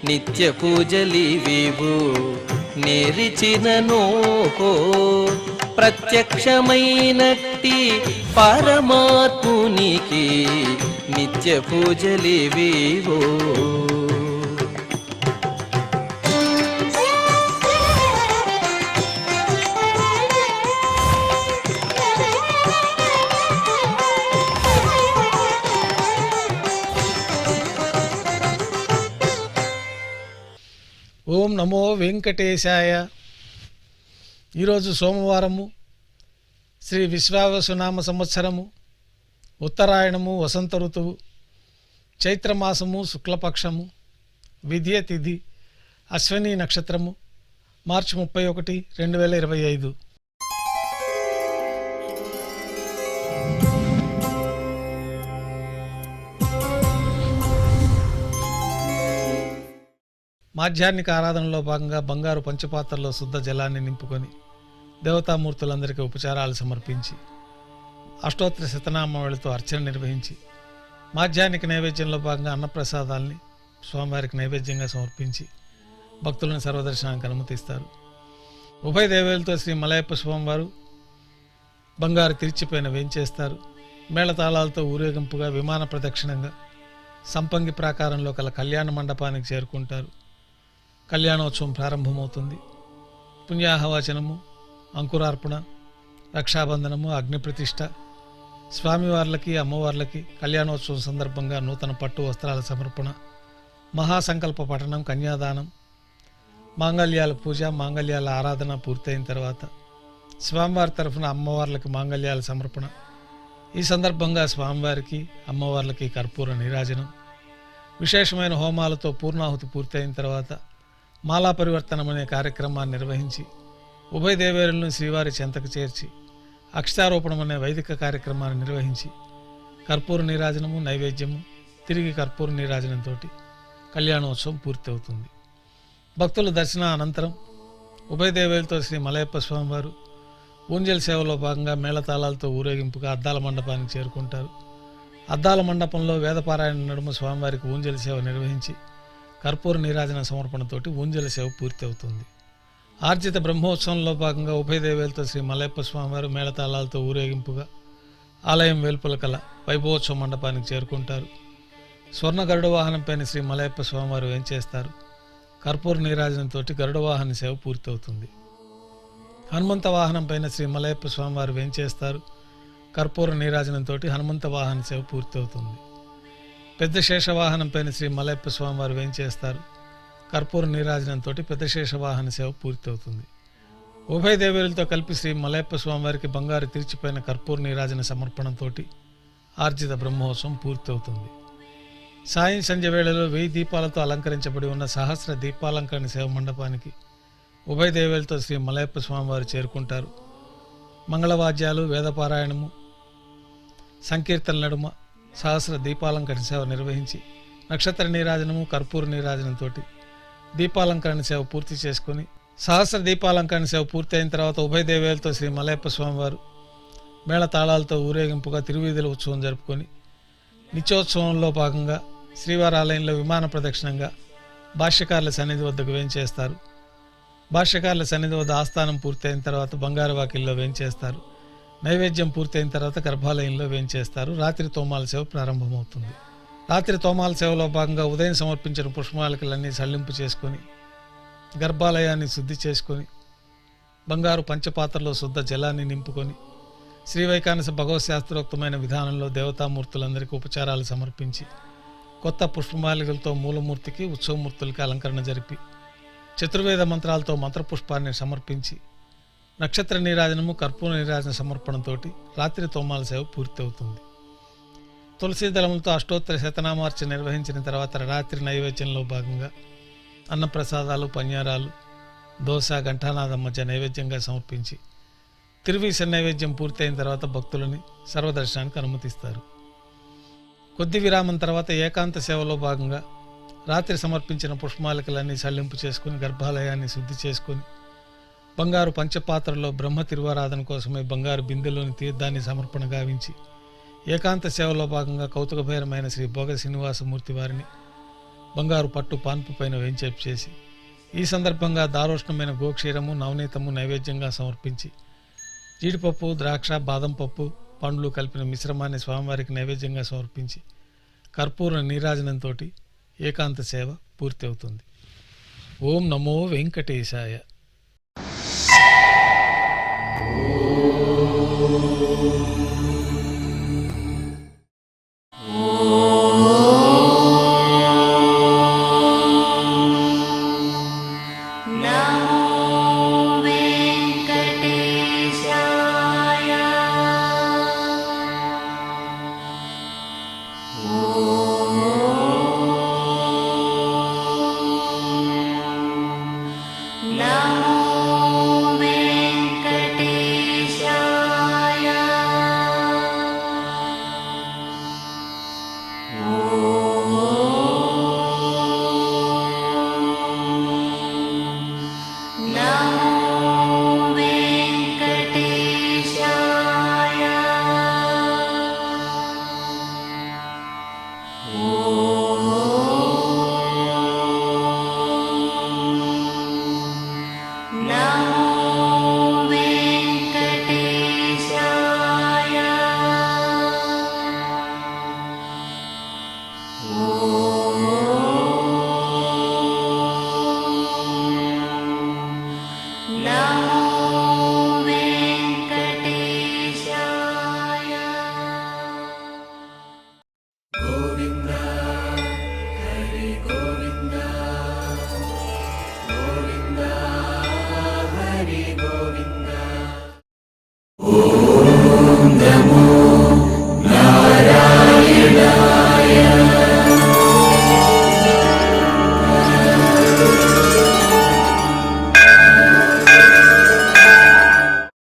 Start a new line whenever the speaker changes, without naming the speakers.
నిత్య పూజలివివు నేరిచిననోహో ప్రత్యక్షమైనట్టి పరమాత్మునికి నిత్య పూజలివివో.
ఓం నమో వెంకటేశాయ. ఈరోజు సోమవారము, శ్రీ విశ్వావసునామ సంవత్సరము, ఉత్తరాయణము, వసంత ఋతువు, చైత్రమాసము, శుక్లపక్షము, విద్య తిథి, అశ్విని నక్షత్రము, మార్చి 31, 2025. మాధ్యాహ్నిక ఆరాధనలో భాగంగా బంగారు పంచపాత్రలో శుద్ధ జలాన్ని నింపుకొని దేవతామూర్తులందరికీ ఉపచారాలు సమర్పించి అష్టోత్తర శతనామావళితో అర్చన నిర్వహించి మాధ్యాహ్నిక నైవేద్యంలో భాగంగా అన్నప్రసాదాల్ని స్వామివారికి నైవేద్యంగా సమర్పించి భక్తులను సర్వదర్శనానికి అనుమతిస్తారు. ఉభయ దేవేలతో శ్రీ మలయప్ప స్వామివారు బంగారు తిరిచిపోయిన వేంచేస్తారు. మేళతాళాలతో ఊరేగింపుగా విమాన ప్రదక్షిణంగా సంపంగి ప్రాకారంలో కల కళ్యాణ మండపానికి చేరుకుంటారు. కళ్యాణోత్సవం ప్రారంభమవుతుంది. పుణ్యాహవాచనము, అంకురార్పణ, రక్షాబంధనము, అగ్నిప్రతిష్ఠ, స్వామివార్లకి అమ్మవార్లకి కళ్యాణోత్సవం సందర్భంగా నూతన పట్టు వస్త్రాల సమర్పణ, మహాసంకల్ప పఠనం, కన్యాదానం, మాంగళ్యాల పూజ, మాంగళ్యాల ఆరాధన పూర్తయిన తర్వాత స్వామివారి తరఫున అమ్మవార్లకి మాంగళ్యాల సమర్పణ. ఈ సందర్భంగా స్వామివారికి అమ్మవార్లకి కర్పూర నీరాజనం, విశేషమైన హోమాలతో పూర్ణాహుతి పూర్తయిన తర్వాత మాలా పరివర్తనం అనే కార్యక్రమాన్ని నిర్వహించి ఉభయ దేవేరులను శ్రీవారి చెంతకు చేర్చి అక్షతారోపణం అనే వైదిక కార్యక్రమాన్ని నిర్వహించి కర్పూర నీరాజనము, నైవేద్యము, తిరిగి కర్పూర నీరాజనంతో కళ్యాణోత్సవం పూర్తి అవుతుంది. భక్తుల దర్శన అనంతరం ఉభయ దేవేలతో శ్రీ మలయప్ప స్వామివారు ఊంజల్ సేవలో భాగంగా మేళతాళాలతో ఊరేగింపుగా అద్దాల మండపానికి చేరుకుంటారు. అద్దాల మండపంలో వేదపారాయణ నడుమ స్వామివారికి ఊంజల్ సేవ నిర్వహించి కర్పూర నీరాజన సమర్పణతోటి ఊంజల సేవ పూర్తి అవుతుంది. ఆర్జిత బ్రహ్మోత్సవంలో భాగంగా ఉభయ దేవేలతో శ్రీ మలయప్ప స్వామివారు మేళతాళాలతో ఊరేగింపుగా ఆలయం వెలుపల కల వైభవోత్సవ మండపానికి చేరుకుంటారు. స్వర్ణ గరుడ వాహనంపైన శ్రీ మలయప్ప స్వామివారు వేంచేస్తారు. కర్పూర నీరాజనంతో గరుడ వాహన సేవ పూర్తవుతుంది. హనుమంత వాహనం పైన శ్రీ మలయప్ప స్వామివారు వేంచేస్తారు. కర్పూర నీరాజనంతో హనుమంత వాహన సేవ పూర్తవుతుంది. పెద్ద శేషవాహనం పైన శ్రీ మలయప్ప స్వామివారు వేంచేస్తారు. కర్పూర నీరాజనంతో పెద్ద శేషవాహన సేవ పూర్తవుతుంది. ఉభయ దేవేరులతో కలిపి శ్రీ మలయప్ప స్వామివారికి బంగారు తిరిచిపోయిన కర్పూర నీరాజన సమర్పణంతో ఆర్జిత బ్రహ్మోత్సవం పూర్తవుతుంది. సాయం సంధ్య వేళలో 1000 దీపాలతో అలంకరించబడి ఉన్న సహస్ర దీపాలంకరణ సేవ మండపానికి ఉభయ దేవేలతో శ్రీ మలయప్ప స్వామివారు చేరుకుంటారు. మంగళవాద్యాలు, వేదపారాయణము, సంకీర్తన నడుమ సహస్ర దీపాలంకరణ సేవ నిర్వహించి నక్షత్ర నీరాజనము, కర్పూర నీరాజనంతో దీపాలంకరణ సేవ పూర్తి చేసుకుని సహస్ర దీపాలంకరణ సేవ పూర్తయిన తర్వాత ఉభయ దేవేలతో శ్రీ మలయప్ప స్వామివారు మేళతాళాలతో ఊరేగింపుగా తిరువీధుల ఉత్సవం జరుపుకొని నిత్యోత్సవంలో భాగంగా శ్రీవారి ఆలయంలో విమాన ప్రదక్షిణంగా భాష్యకారుల సన్నిధి వద్దకు వేంచేస్తారు. భాష్యకారుల సన్నిధి వద్ద ఆస్థానం పూర్తయిన తర్వాత బంగారు వాకిల్లో వేంచేస్తారు. నైవేద్యం పూర్తయిన తర్వాత గర్భాలయంలో వేంచేస్తారు. రాత్రి తోమాల సేవ ప్రారంభమవుతుంది. రాత్రి తోమాల సేవలో భాగంగా ఉదయం సమర్పించిన పుష్పమాలికలన్నీ సల్లింపు చేసుకొని గర్భాలయాన్ని శుద్ధి చేసుకొని బంగారు పంచపాత్రలో శుద్ధ జలాన్ని నింపుకొని శ్రీవైకానస భగవత్ శాస్త్రోక్తమైన విధానంలో దేవతామూర్తులందరికీ ఉపచారాలు సమర్పించి కొత్త పుష్పమాలికలతో మూలమూర్తికి, ఉత్సవమూర్తులకి అలంకరణ జరిపి చతుర్వేద మంత్రాలతో మంత్రపుష్పాన్ని సమర్పించి నక్షత్ర నీరాజనము, కర్పూర నీరాజన సమర్పణంతో రాత్రి తోమాల సేవ పూర్తి అవుతుంది. తులసీ దళములతో అష్టోత్తర శతనామార్చన నిర్వహించిన తర్వాత రాత్రి నైవేద్యంలో భాగంగా అన్నప్రసాదాలు, పన్యారాలు, దోశ, ఘంటానాదం మధ్య నైవేద్యంగా సమర్పించి తిరువీస నైవేద్యం పూర్తయిన తర్వాత భక్తులని సర్వదర్శనానికి అనుమతిస్తారు. కొద్ది విరామం తర్వాత ఏకాంత సేవలో భాగంగా రాత్రి సమర్పించిన పుష్పమాలికలన్నీ సల్లింపు చేసుకుని గర్భాలయాన్ని శుద్ధి చేసుకుని బంగారు పంచపాత్రలో బ్రహ్మ తిరువారాధన కోసమే బంగారు బిందెలోని తీర్థాన్ని సమర్పణ గావించి ఏకాంత సేవలో భాగంగా కౌతుకభైరమైన శ్రీ భోగ శ్రీనివాసమూర్తి వారిని బంగారు పట్టు పాన్పు పైన వేంచేపు చేసి ఈ సందర్భంగా దారోష్ణమైన గోక్షీరము నవనీతము నైవేద్యంగా సమర్పించి జీడిపప్పు ద్రాక్ష బాదం పప్పు పండ్లు కలిపిన మిశ్రమాన్ని స్వామివారికి నైవేద్యంగా సమర్పించి కర్పూర నీరాజనంతో ఏకాంత సేవ పూర్తి అవుతుంది. ఓం నమో వెంకటేశాయ.